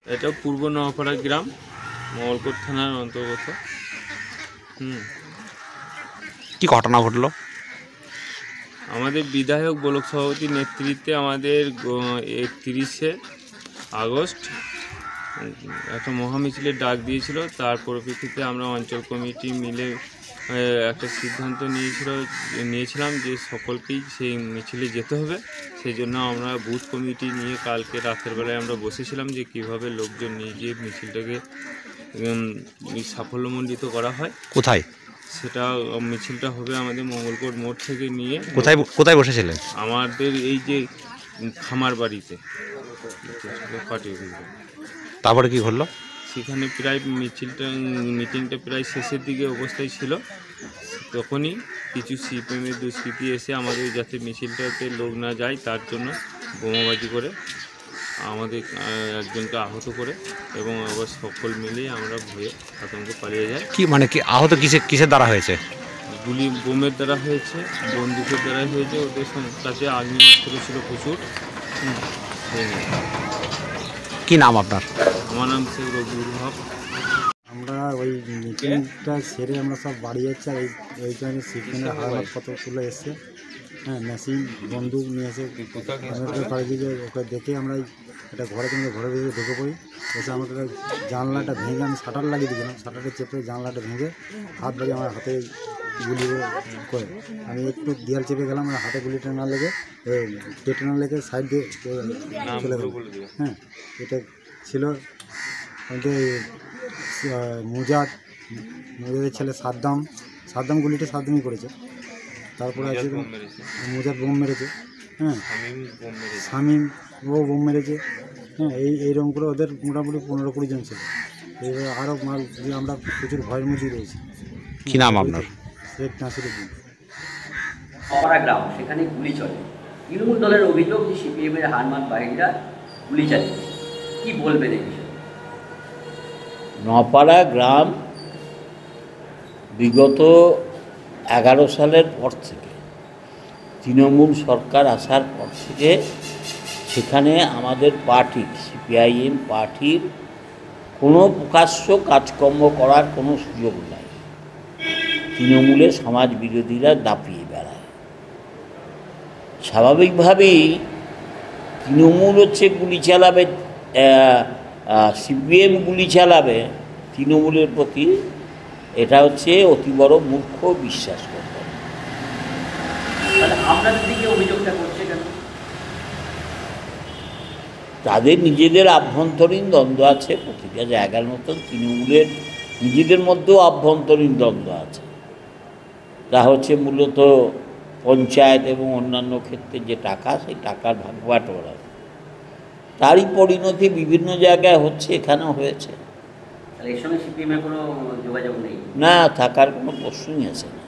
এটা পূর্ব নওয়াপাড়া গ্রাম, মঙ্গলকোট থানার অন্তর্গত। কি ঘটনা ঘটলো? আমাদের বিধায়ক ব্লক সভাপতির নেতৃত্বে আমাদের 31শে আগস্ট একটা মহামিছিলের ডাক দিয়েছিল। তার পরিপ্রেক্ষিতে আমরা অঞ্চল কমিটি মিলে একটা সিদ্ধান্ত নিয়েছিলাম যে সকলকেই সেই মিছিলে যেতে হবে। সেই জন্য আমরা বুথ কমিটি নিয়ে কালকে রাতের বেলায় আমরা বসেছিলাম যে কিভাবে লোকজন নিয়ে গিয়ে মিছিলটাকে সাফল্যমণ্ডিত করা হয়। কোথায় সেটা মিছিলটা হবে আমাদের মঙ্গলকোট মোড় থেকে নিয়ে। কোথায় বসেছিলেন? আমাদের এই যে খামার বাড়িতে পার্টি অফিস। তারপরে কি ঘটলো? সেখানে প্রায় মিটিংটা প্রায় শেষের দিকে অবস্থায় ছিল। তখনই কিছু সিপিএমের দুষ্কৃতী এসে আমাদের যাতে মিছিলটাতে লোক না যায় তার জন্য বোমাবাজি করে আমাদের একজনকে আহত করে, এবং আবার সকল মিলেই আমরা ভয়ে আতঙ্কে পালিয়ে যাই। কি মানে কি আহত কিসের দ্বারা হয়েছে? বোমের দ্বারা হয়েছে, বন্দুকের দ্বারা হয়েছে। ওদের কাছে আগ্নেয়াস্ত্র ছিল প্রচুর। কি নাম আপনার? আমার নাম শেখ রবিউল হক। আমরা ওই মিটিংটা সেরে আমরা সব বাড়ি যাচ্ছি, আর ওই টাইমে সিপিএমের হারামাত কতগুলো এসছে, মেশিন বন্দুক নিয়ে এসে পাড়ি দিয়ে ওকে দেখে আমরা একটা ঘরের ভিতরে ঢুকে পড়ি। এসে আমাকে জানলাটা ভেঙে, আমি শাটার লাগিয়ে দিয়েছিলাম, শাটারটা চেপে জানলাটা ভেঙে হাত বাজে আমার হাতে গুলি করে। আমি একটু দেয়াল চেপে গেলাম, আমার হাতে গুলিটা না লেগে পেটে না লেগে সাইড দিয়ে চলে গেল। এটা ছিল আমাদের মুজাদের ছেলে সাদ্দাম গুলিটা সাদ্দামই করেছে। তারপরে আছে মুজাদ বোম মেরেছে, শামীম ও বোম মেরেছে। এইরকম করে ওদের মোটামুটি 15-20 জন ছিল। এইভাবে আরও মাল আমরা প্রচুর ভয়ের মধ্যেই রয়েছি। কি নাম আপনার? শেখ নাসিরুদ্দিন। নওয়াপাড়া গ্রাম, সেখানে গুলি চলে। তৃণমূল দলের অভিযোগ যে সিপিএমের হারমাত বাহিনীরা গুলি চালিয়ে। কি বলবেন এই বিষয়ে? নওয়াপাড়া গ্রাম বিগত 11 সালের পর থেকে, তৃণমূল সরকার আসার পর থেকে সেখানে আমাদের পার্টি সিপিআইএম পার্টির কোনো প্রকাশ্য কাজকর্ম করার কোনো সুযোগ নাই। তৃণমূলের সমাজ বিরোধীরা দাপিয়ে বেড়ায়। স্বাভাবিকভাবেই তৃণমূল গুলি চালাবে, সিপিএম গুলি চালাবে তৃণমূলের প্রতি, এটা অতি বড় মূর্খ বিশ্বাস করবে। আপনাদের দিকে অভিযোগটা করছে কেন? তাদের নিজেদের আভ্যন্তরীণ দ্বন্দ্ব আছে। প্রতিটা জায়গার মতন তৃণমূলের নিজেদের মধ্যেও আভ্যন্তরীণ দ্বন্দ্ব আছে। তা মূলত পঞ্চায়েত এবং অন্যান্য ক্ষেত্রে যে টাকা, সেই টাকার ভাগ বাটোয়ারা, তারই পরিণতি বিভিন্ন জায়গায় হচ্ছে, এখানেও হয়েছে। এর সঙ্গে সিপিএমের কোনো যোগাযোগ নেই? না, থাকার কোনো প্রশ্নই আছে না।